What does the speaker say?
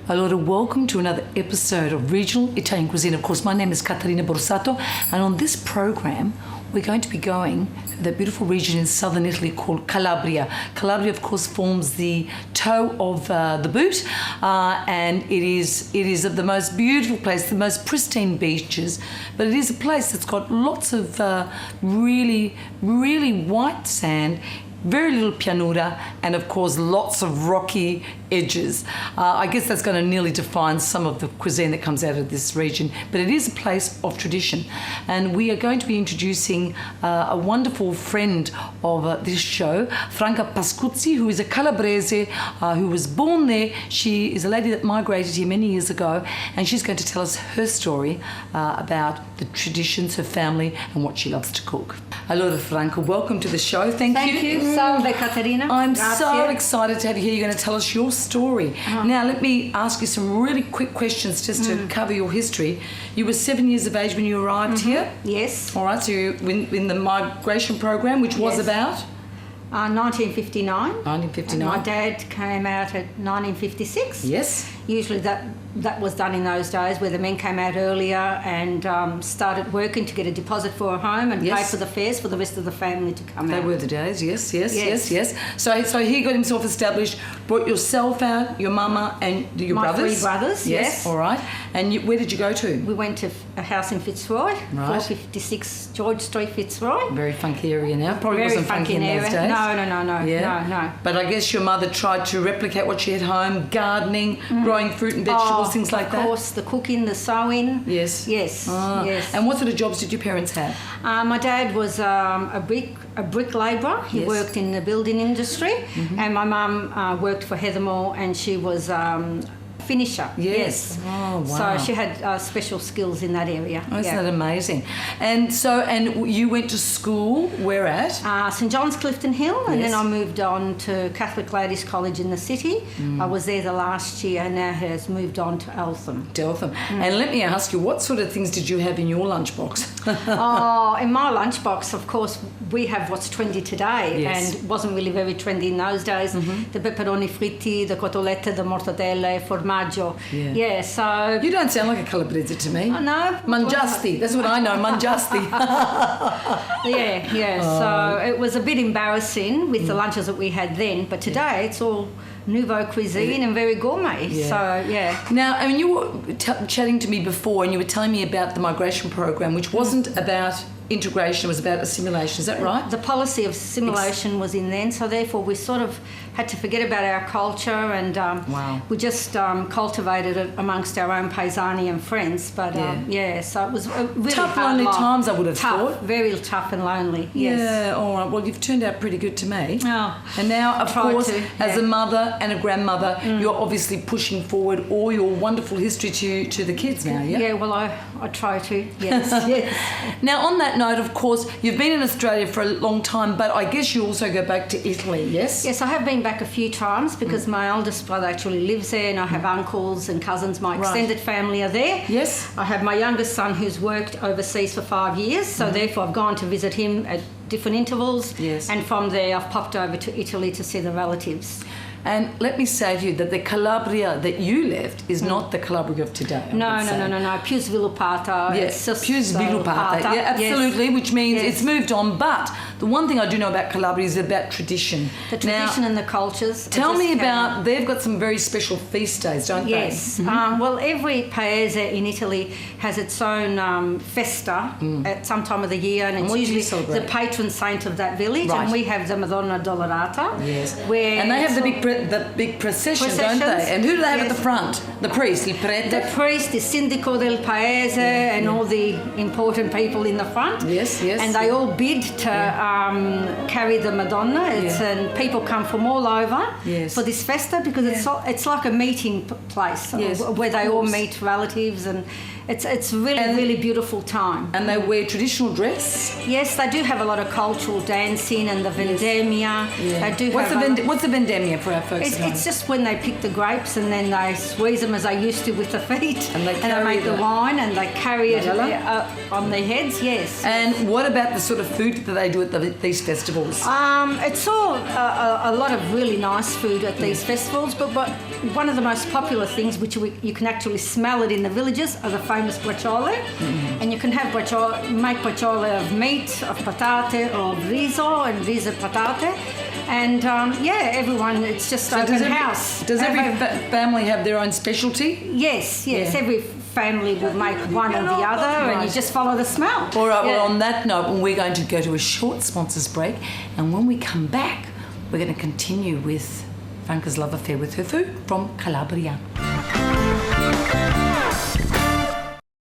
Allora, welcome to another episode of Regional Italian Cuisine. Of course, my name is Caterina Borsato, and on this program, we're going to be going to that beautiful region in southern Italy called Calabria. Calabria, of course, forms the toe of the boot, and it is the most beautiful place, the most pristine beaches, but it is a place that's got lots of really, really white sand, very little pianura, and of course lots of rocky edges. I guess that's going to nearly define some of the cuisine that comes out of this region, but it is a place of tradition. And we are going to be introducing a wonderful friend of this show, Franca, who is a Calabrese, who was born there. She is a lady that migrated here many years ago, and she's going to tell us her story about the traditions, her family, and what she loves to cook. Allora, Franca, welcome to the show. Thank you. Salve, Caterina. I'm Grazie. so excited to have you here. You're going to tell us your story. Now, let me ask you some really quick questions just to cover your history. You were 7 years of age when you arrived here? Yes. All right, so you were in the migration program, which was about? 1959. 1959. My dad came out at 1956. Yes. Usually that was done in those days where the men came out earlier and started working to get a deposit for a home and pay for the fares for the rest of the family to come out. They were the days, yes. So he got himself established, brought yourself out, your mama and your brothers? My three brothers, yes. All right. And where did you go to? We went to a house in Fitzroy, Right. 456 George Street, Fitzroy. Very funky area now. Probably Very wasn't funky in area. those days. No. But I guess your mother tried to replicate what she had home, gardening, growing fruit and vegetables, things like that. Of course, the cooking, the sewing. Yes. Yes. Yes. And what sort of jobs did your parents have? My dad was a brick labourer. He worked in the building industry, and my mum worked for Heathermore, and she was finisher. Yes. Oh, wow. So she had special skills in that area. Oh, isn't that amazing? And you went to school, where at? St John's Clifton Hill, and then I moved on to Catholic Ladies College in the city. I was there the last year, and now has moved on to Eltham. And let me ask you, what sort of things did you have in your lunchbox? In my lunchbox, of course, we have what's trendy today, and wasn't really very trendy in those days. The pepperoni fritti, the cotolette, the mortadelle, formaggio. Yeah, so... You don't sound like a Calabrese to me. Oh, no. Mangiasti, that's what I know, mangiasti. So it was a bit embarrassing with the lunches that we had then, but today it's all nouveau cuisine and very gourmet. Now, I mean, you were chatting to me before and you were telling me about the migration program, which wasn't about integration, it was about assimilation. Is that right? The policy of assimilation was in then, so therefore we sort of had to forget about our culture and we just cultivated it amongst our own paesani and friends. But so it was a really tough, hard lonely life. times, I would have thought. Very tough and lonely. Yes. Yeah, all right. Well, you've turned out pretty good to me. Oh, and now, of course, as a mother and a grandmother, you're obviously pushing forward all your wonderful history to the kids now, yeah? Yeah, well, I try to, yes. Yes. Now, on that note, of course, you've been in Australia for a long time, but I guess you also go back to Italy, yes? Yes, I have been back a few times because my eldest brother actually lives there, and I have uncles and cousins. My extended family are there. Yes. I have my youngest son who's worked overseas for 5 years, so therefore I've gone to visit him at different intervals. Yes. And from there I've popped over to Italy to see the relatives. And let me say to you that the Calabria that you left is not the Calabria of today. No. Più sviluppata. Yes, più sviluppata. Yeah, absolutely, which means it's moved on. But the one thing I do know about Calabria is about tradition. The tradition and the cultures. Tell me about, they've got some very special feast days, don't they? Yes. Well, every paese in Italy has its own festa at some time of the year, and it's usually the patron saint of that village. Right. And we have the Madonna Dolorata. Yes. And they have the big procession, don't they? And who do they have at the front? The priest, il prete? The priest, the sindaco del paese, and all the important people in the front. Yes. And they all bid to carry the Madonna. And people come from all over for this festa because it's like a meeting place where they all meet relatives, and it's really beautiful time. And they wear traditional dress? Yes, they do have a lot of cultural dancing and the vendemmia. They do. What's the vendemmia for our folks? It's just when they pick the grapes and then they squeeze them as they used to with the feet, and they make the wine and they carry it on their heads. Yes. And what about the sort of food that they do at these festivals? It's all a lot of really nice food at these festivals, but one of the most popular things, which you can actually smell it in the villages, are the famous bracciole. And you can have make bracciole of meat, of patate, or of riso and riso patate. And everyone, it's just open house. Does every family have their own specialty? Yes. Every family will make one or the other, and you just follow the smell. All right, well, on that note, we're going to go to a short sponsors break, and when we come back, we're going to continue with Franca's love affair with her food from Calabria.